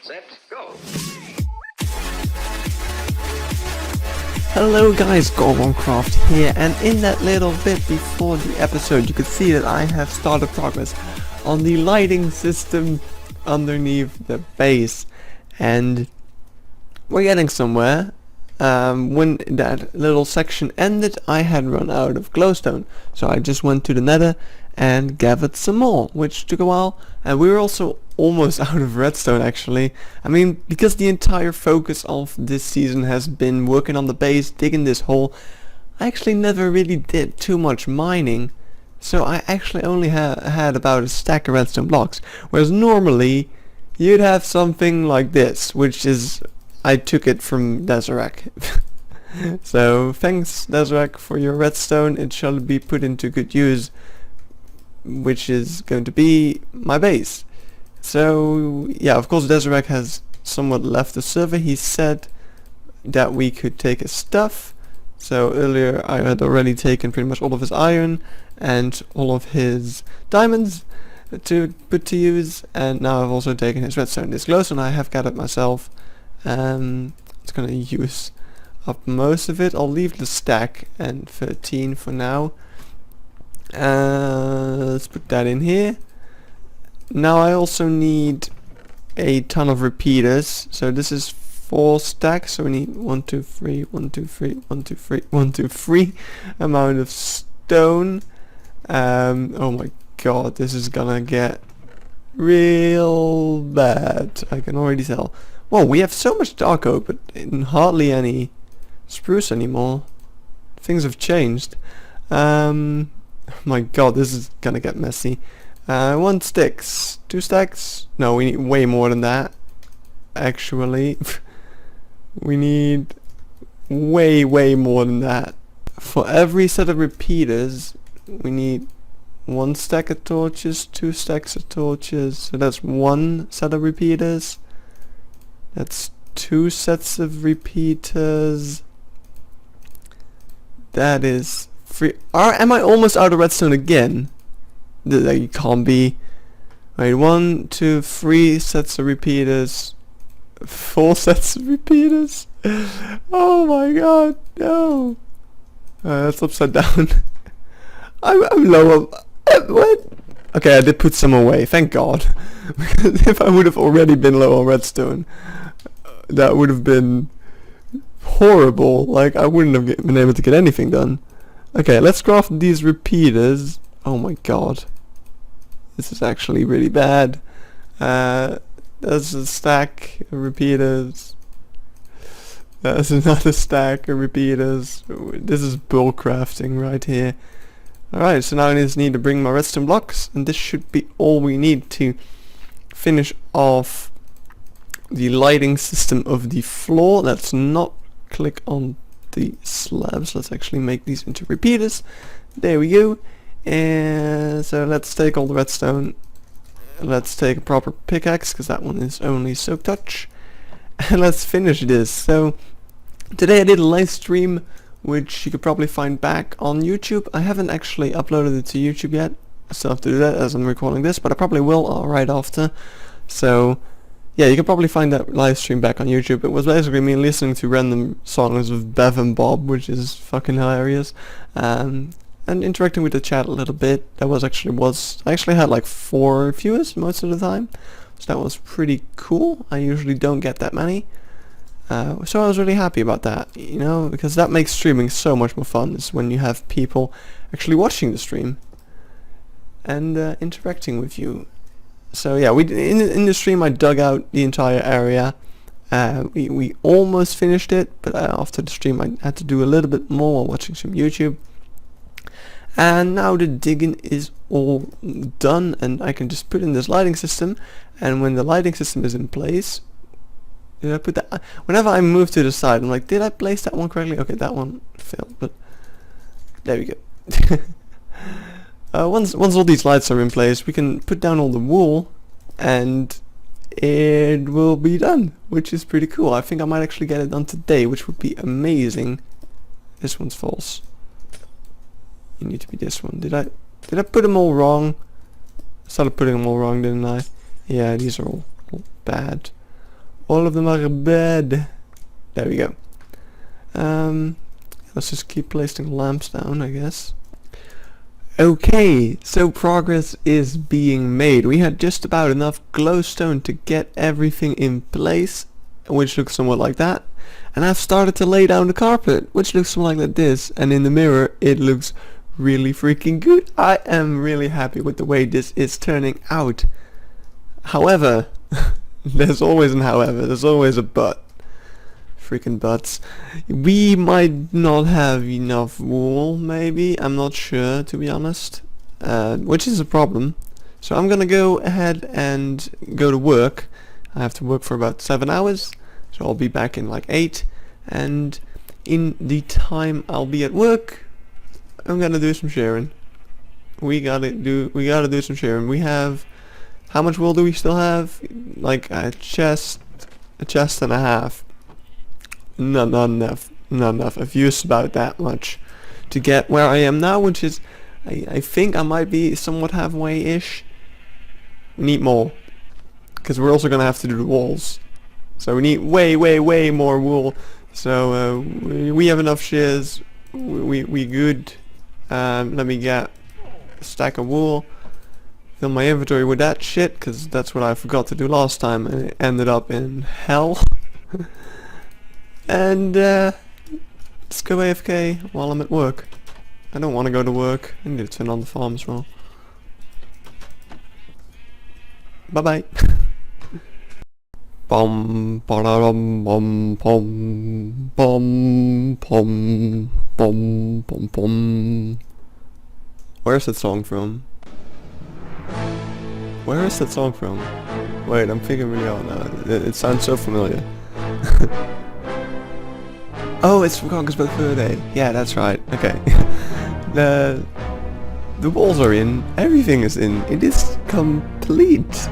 set, go. Hello guys, GoRonCraft here, and in that little bit before the episode you could see that I have started progress on the lighting system underneath the base, and we're getting somewhere. When that little section ended, I had run out of glowstone, so I just went to the nether and gathered some more, which took a while, and we were also almost out of redstone actually. I mean, because the entire focus of this season has been working on the base, digging this hole, I actually never really did too much mining, so I actually only had about a stack of redstone blocks, whereas normally you'd have something like this, which is, I took it from Zack. So thanks Zack for your redstone, it shall be put into good use, which is going to be my base. So yeah, of course Zack has somewhat left the server. He said that we could take his stuff. So earlier I had already taken pretty much all of his iron and all of his diamonds to put to use, and now I've also taken his redstone. This glowstone I have gathered myself. It's gonna use up most of it. I'll leave the stack and 13 for now. Let's put that in here. Now I also need a ton of repeaters, so this is 4 stacks, so we need 1 2 3 1 2 3 1 2 3 1 2 3 amount of stone. Oh my god, this is gonna get real bad, I can already tell. Whoa, we have so much dark oak, but hardly any spruce anymore. Things have changed. Oh my god, this is gonna get messy. 1 sticks, 2 stacks. No, we need way more than that. Actually, we need way more than that. For every set of repeaters, we need 1 stack of torches, 2 stacks of torches. So that's 1 set of repeaters. That's 2 sets of repeaters. That is 3. Am I almost out of redstone again? That can't be. Wait, 1 2 3 sets of repeaters, 4 sets of repeaters. Oh my god, no. That's upside down. I'm low. What? Okay, I did put some away, thank god. Because if I would have already been low on redstone, that would have been horrible. Like, I wouldn't have been able to get anything done. Okay, let's craft these repeaters. Oh my god. This is actually really bad. There's a stack of repeaters. There's another stack of repeaters. This is bull crafting right here. Alright, so now I just need to bring my redstone blocks, and this should be all we need to finish off the lighting system of the floor. Let's not click on the slabs. Let's actually make these into repeaters. There we go. And so let's take all the redstone. Let's take a proper pickaxe, because that one is only soak touch. And let's finish this. So today I did a live stream, which you could probably find back on YouTube. I haven't actually uploaded it to YouTube yet. I still have to do that as I'm recording this, but I probably will right after. So yeah, you can probably find that live stream back on YouTube. It was basically me listening to random songs of Bev and Bob, which is fucking hilarious. And interacting with the chat a little bit. I actually had like 4 viewers most of the time, so that was pretty cool. I usually don't get that many, so I was really happy about that, you know, because that makes streaming so much more fun, is when you have people actually watching the stream and interacting with you. So yeah, in the stream I dug out the entire area. We almost finished it, but after the stream I had to do a little bit more while watching some YouTube. And now the digging is all done, and I can just put in this lighting system, and when the lighting system is in place, did I put that? Whenever I move to the side, I'm like, did I place that one correctly? Okay, that one failed, but there we go. Once all these lights are in place, we can put down all the wool, and it will be done, which is pretty cool. I think I might actually get it done today, which would be amazing. This one's false. You need to be this one. Did I put them all wrong? I started putting them all wrong, didn't I? Yeah, these are all bad. All of them are in bed. There we go. Let's just keep placing lamps down, I guess. Okay, so progress is being made. We had just about enough glowstone to get everything in place, which looks somewhat like that. And I've started to lay down the carpet, which looks somewhat like this. And in the mirror, it looks really freaking good. I am really happy with the way this is turning out. However, there's always an however, there's always a but. Freaking butts. We might not have enough wool, maybe, I'm not sure, to be honest, which is a problem. So I'm gonna go ahead and go to work. I have to work for about 7 hours, so I'll be back in like 8, and in the time I'll be at work, I'm gonna do some sharing. We gotta do some sharing. We have, how much wool do we still have? Like a chest and a half. Not enough. I've used about that much to get where I am now, which is, I think I might be somewhat halfway-ish. We need more, because we're also gonna have to do the walls. So we need way more wool. So we have enough shears. We good. Let me get a stack of wool. Fill my inventory with that shit, because that's what I forgot to do last time, and it ended up in hell. And let's go AFK while I'm at work. I don't want to go to work. I need to turn on the farm as well. Bye bye. Bum ba-da-dum bum pum bum pum bum pum pum. Where's that song from? Where is that song from? Wait, I'm figuring it out now. It sounds so familiar. Oh, it's from Conquest by the Third Day. Yeah, that's right. Okay. The walls are in. Everything is in. It is complete.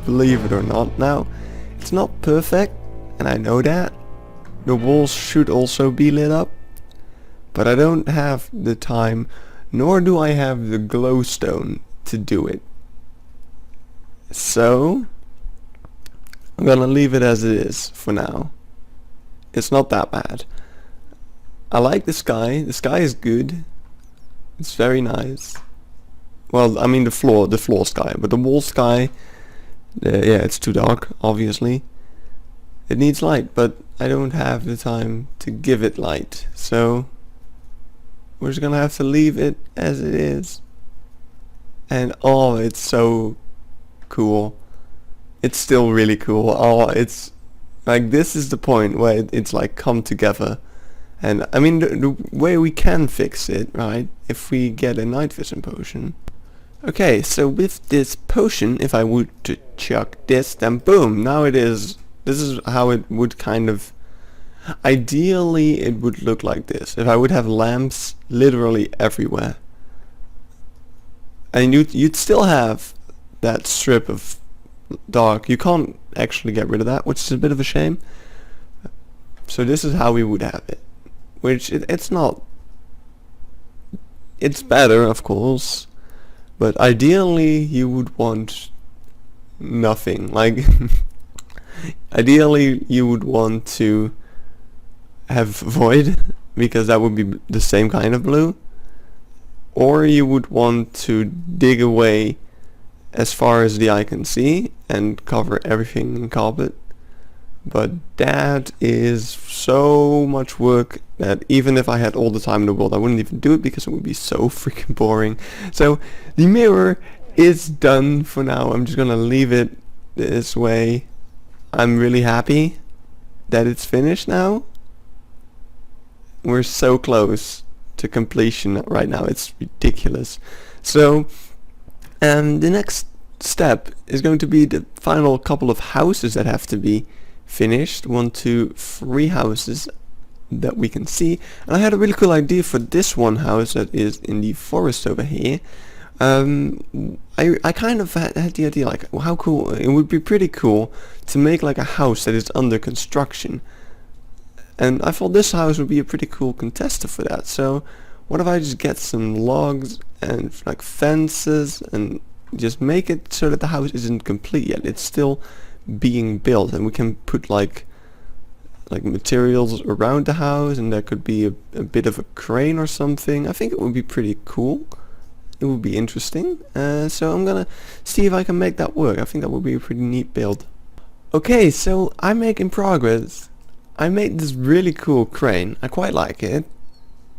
Believe it or not. Now, it's not perfect, and I know that. The walls should also be lit up, but I don't have the time, nor do I have the glowstone to do it. So, I'm gonna leave it as it is for now. It's not that bad. I like the sky. The sky is good. It's very nice. Well, I mean the floor sky, but the wall sky, yeah, it's too dark, obviously. It needs light, but I don't have the time to give it light, so we're just gonna have to leave it as it is. And oh, it's so cool. It's still really cool. Oh, it's like, this is the point where it's like come together. And I mean the way we can fix it, right, if we get a night vision potion. Okay, so with this potion, if I would to chuck this, then boom, now it is, this is how it would kind of, ideally it would look like this. If I would have lamps literally everywhere. And you'd still have that strip of dark. You can't actually get rid of that, which is a bit of a shame. So this is how we would have it. Which it's not, it's better of course, but ideally you would want nothing. Like ideally you would want to have void, because that would be the same kind of blue, or you would want to dig away as far as the eye can see and cover everything in carpet. But that is so much work that even if I had all the time in the world, I wouldn't even do it, because it would be so freaking boring. So the mirror is done for now. I'm just gonna leave it this way. I'm really happy that it's finished now. We're so close to completion right now. It's ridiculous. So the next step is going to be the final couple of houses that have to be finished. 1, 2, 3 houses that we can see. And I had a really cool idea for this one house that is in the forest over here. I kind of had the idea, like, how cool, it would be pretty cool to make like a house that is under construction. And I thought this house would be a pretty cool contester for that. So what if I just get some logs and like fences and just make it so that the house isn't complete yet. It's still being built, and we can put like materials around the house, and there could be a bit of a crane or something. I think it would be pretty cool. It would be interesting. So I'm gonna see if I can make that work. I think that would be a pretty neat build. Okay, so I'm making progress. I made this really cool crane. I quite like it.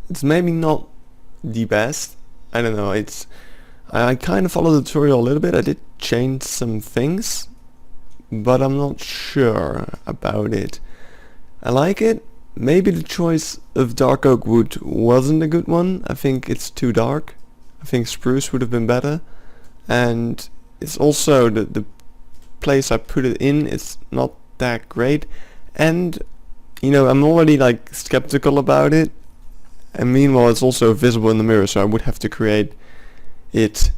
It's maybe not the best. I don't know. I kind of followed the tutorial a little bit. I did change some things, but I'm not sure about it. I like it. Maybe the choice of dark oak wood wasn't a good one. I think it's too dark. I think spruce would have been better. And it's also the place I put it in is not that great. And you know, I'm already like skeptical about it. And meanwhile it's also visible in the mirror, so I would have to create it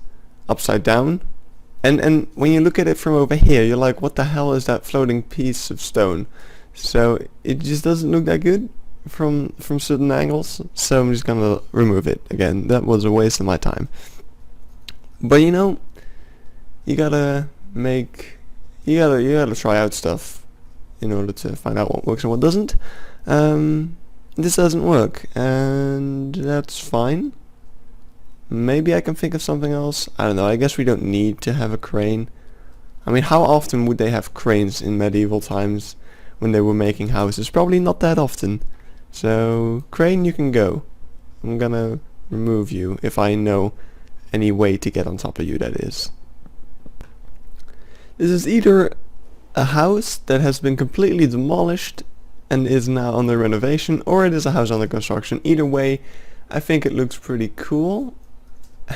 upside down. And when you look at it from over here, you're like, what the hell is that floating piece of stone? So it just doesn't look that good from certain angles, so I'm just gonna remove it again. That was a waste of my time. But you know, you gotta try out stuff in order to find out what works and what doesn't. This doesn't work, and that's fine. Maybe I can think of something else. I don't know. I guess we don't need to have a crane. I mean, how often would they have cranes in medieval times when they were making houses? Probably not that often. So, crane, you can go. I'm gonna remove you if I know any way to get on top of you, that is. This is either a house that has been completely demolished and is now under renovation, or it is a house under construction. Either way, I think it looks pretty cool,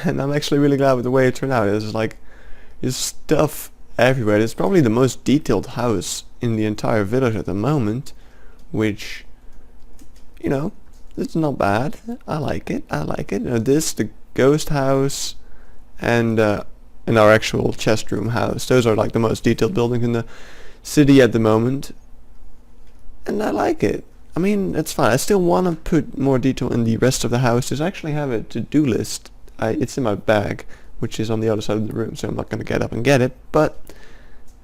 and I'm actually really glad with the way it turned out. There's like, there's stuff everywhere. It's probably the most detailed house in the entire village at the moment, which, you know, it's not bad. I like it. This, the ghost house, and our actual chest room house. Those are like the most detailed buildings in the city at the moment, and I like it. I mean, it's fine. I still want to put more detail in the rest of the house. I actually have a to-do list. It's in my bag, which is on the other side of the room, so I'm not going to get up and get it, but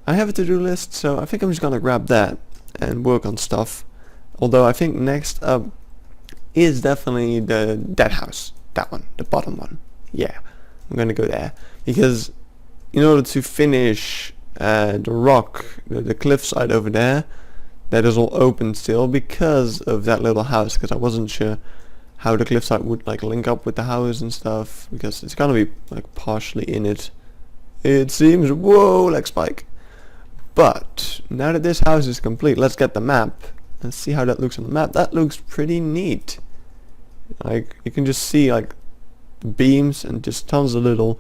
I have a to-do list, so I think I'm just going to grab that and work on stuff. Although I think next up is definitely that house. That one, the bottom one. Yeah, I'm going to go there, because in order to finish the rock, the cliffside over there, that is all open still because of that little house, because I wasn't sure how the cliffside would like link up with the house and stuff, because it's gonna be like partially in it, it seems. Whoa, like Spike. But now that this house is complete, let's get the map and see how that looks on the map. That looks pretty neat. Like, you can just see like beams and just tons of little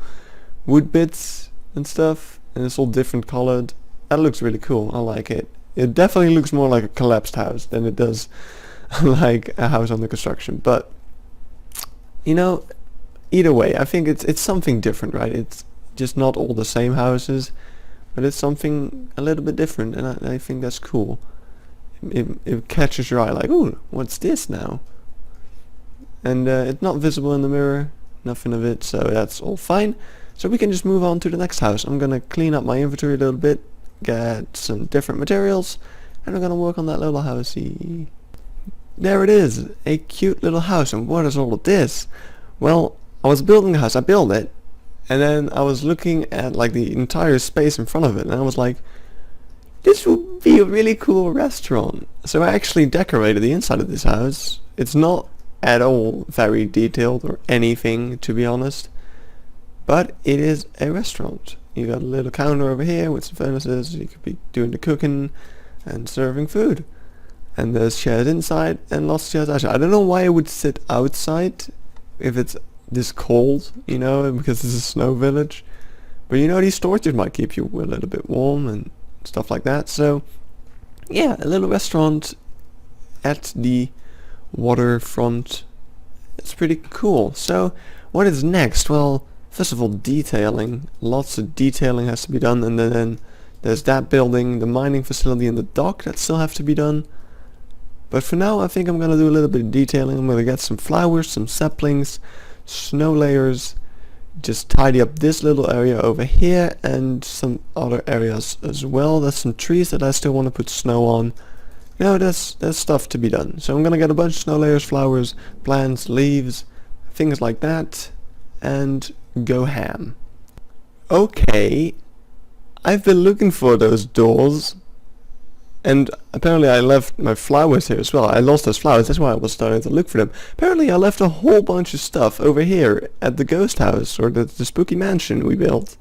wood bits and stuff, and it's all different colored. That looks really cool. I like it. It definitely looks more like a collapsed house than it does like a house under construction. But you know, either way, I think it's something different, right? It's just not all the same houses, but it's something a little bit different, and I think that's cool. It catches your eye, like, ooh, what's this now? And it's not visible in the mirror, nothing of it, so that's all fine. So we can just move on to the next house. I'm gonna clean up my inventory a little bit, get some different materials, and I'm gonna work on that little housey. There it is, a cute little house. And what is all of this? Well, I was building the house, I built it, and then I was looking at like the entire space in front of it, and I was like, this would be a really cool restaurant. So I actually decorated the inside of this house. It's not at all very detailed or anything, to be honest, but it is a restaurant. You got a little counter over here with some furnaces. You could be doing the cooking and serving food. And there's chairs inside and lots of chairs outside. I don't know why I would sit outside if it's this cold, you know, because this is a snow village. But you know, these torches might keep you a little bit warm and stuff like that. So yeah, a little restaurant at the waterfront. It's pretty cool. So what is next? Well, first of all, detailing. Lots of detailing has to be done, and then there's that building, the mining facility, and the dock that still have to be done. But for now, I think I'm gonna do a little bit of detailing. I'm gonna get some flowers, some saplings, snow layers, just tidy up this little area over here and some other areas as well. There's some trees that I still want to put snow on. You know, there's stuff to be done. So I'm gonna get a bunch of snow layers, flowers, plants, leaves, things like that, and go ham. Okay, I've been looking for those doors, and apparently I left my flowers here as well. I lost those flowers, that's why I was starting to look for them. Apparently I left a whole bunch of stuff over here at the ghost house, or the spooky mansion we built.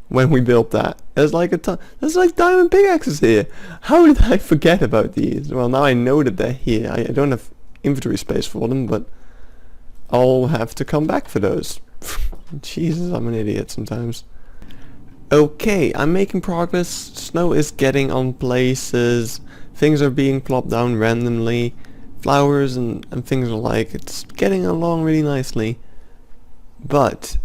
When we built that. There's like a ton, there's like diamond pickaxes here. How did I forget about these? Well, now I know that they're here. I don't have inventory space for them, but I'll have to come back for those. Jesus, I'm an idiot sometimes. Okay, I'm making progress. Snow is getting on places. Things are being plopped down randomly. Flowers and things are like, it's getting along really nicely. But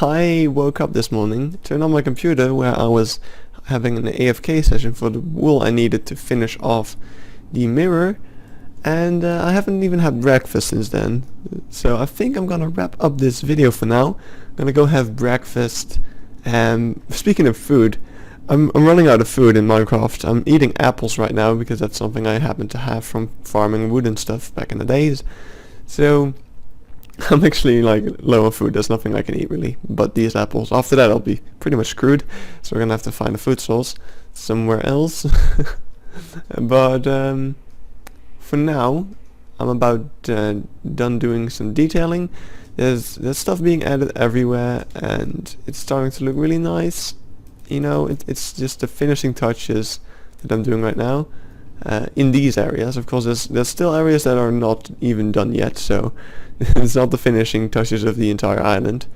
I woke up this morning, turned on my computer where I was having an AFK session for the wool I needed to finish off the mirror, and I haven't even had breakfast since then. So I think I'm gonna wrap up this video for now. I'm gonna go have breakfast. Speaking of food, I'm running out of food in Minecraft. I'm eating apples right now because that's something I happen to have from farming wood and stuff back in the days. So I'm actually like low on food. There's nothing I can eat really but these apples. After that I'll be pretty much screwed, so we're gonna have to find a food source somewhere else. But for now I'm about done doing some detailing. There's stuff being added everywhere and it's starting to look really nice. You know, it's just the finishing touches that I'm doing right now in these areas. Of course there's still areas that are not even done yet, so it's not the finishing touches of the entire island.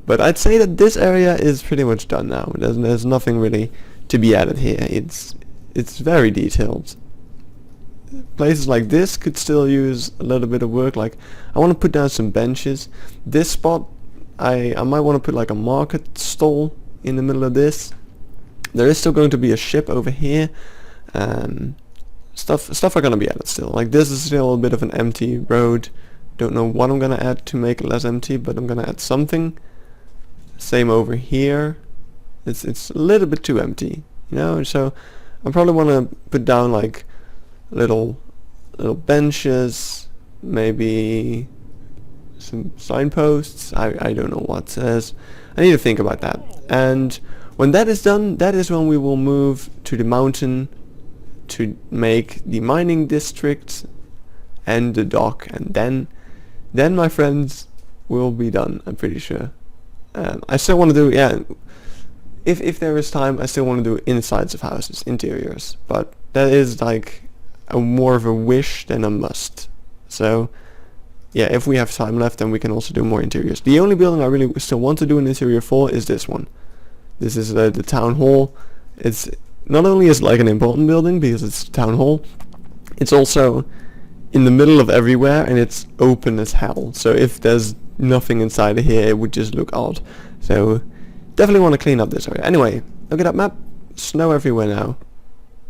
But I'd say that this area is pretty much done now. There's nothing really to be added here. It's very detailed. Places like this could still use a little bit of work. Like I want to put down some benches. This spot I might want to put like a market stall in the middle of this. There is still going to be a ship over here. Stuff are going to be added still. Like this is still a bit of an empty road. Don't know what I'm going to add to make it less empty, but I'm going to add something. Same over here. It's a little bit too empty, you know, so I probably want to put down like little benches, maybe some signposts. I don't know what it says. I need to think about that. And when that is done, that is when we will move to the mountain to make the mining district and the dock, and then my friends will be done, I'm pretty sure. I still want to do, yeah, if there is time, I still want to do insides of houses, interiors, but that is like more of a wish than a must. So yeah, if we have time left, then we can also do more interiors. The only building I really still want to do an interior for is this one. This is the town hall. It's not only is like an important building because it's town hall, it's also in the middle of everywhere and it's open as hell. So if there's nothing inside of here, it would just look odd. So definitely want to clean up this area. Anyway, look at that map. Snow everywhere now.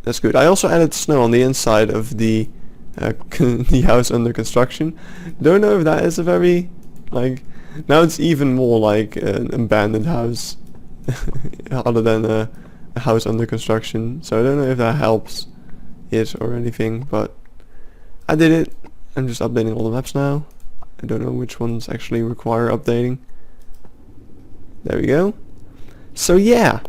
That's good. I also added snow on the inside of the the house under construction. Don't know if that is a very, like, now it's even more like an abandoned house other than a house under construction. So I don't know if that helps it or anything, but I did it. I'm just updating all the maps now. I don't know which ones actually require updating. There we go. So yeah,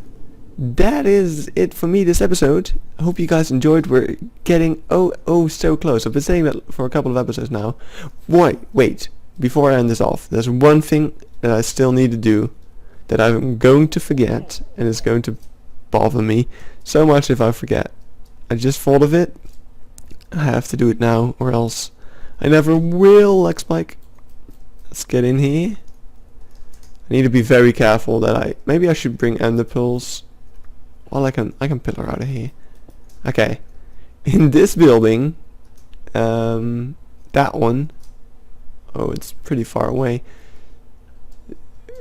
that is it for me this episode. I hope you guys enjoyed. We're getting so close. I've been saying that for a couple of episodes now. Wait, before I end this off, there's one thing that I still need to do that I'm going to forget, and it's going to bother me so much if I forget. I just thought of it. I have to do it now, or else I never will, like Spike. Let's get in here. I need to be very careful that maybe I should bring ender pearls. Well, I can pillar out of here. Okay, in this building, that one. Oh, it's pretty far away.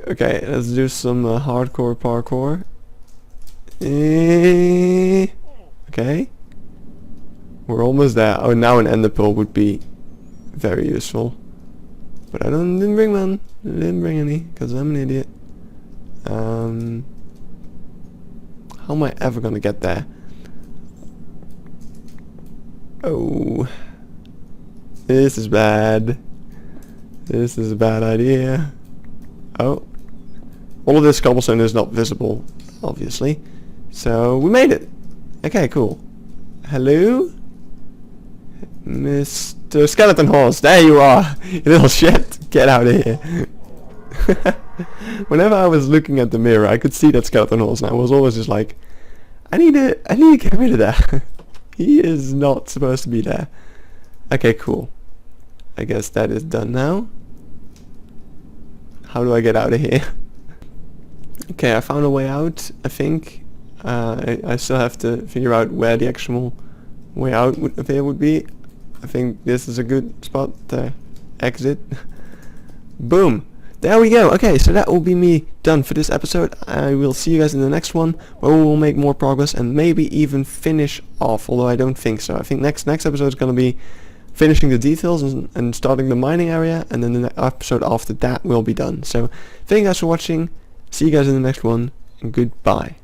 Okay, let's do some hardcore parkour. Okay, we're almost there. Oh, now an ender pearl would be very useful, but I didn't bring one. I didn't bring any because I'm an idiot. How am I ever gonna get there? Oh, this is bad. This is a bad idea. Oh, all of this cobblestone is not visible, obviously. So we made it. Okay, cool. Hello, Mr. Skeleton Horse. There you are, you little shit. Get out of here. Whenever I was looking at the mirror, I could see that skeleton horse, and I was always just like, I need to get rid of that. He is not supposed to be there. Okay, cool. I guess that is done now. How do I get out of here? Okay, I found a way out, I think. I still have to figure out where the actual way out would be. I think this is a good spot to exit. Boom! There we go. Okay, so that will be me done for this episode. I will see you guys in the next one, where we will make more progress and maybe even finish off, although I don't think so. I think next episode is going to be finishing the details and starting the mining area, and then the episode after that will be done. So thank you guys for watching. See you guys in the next one, and goodbye.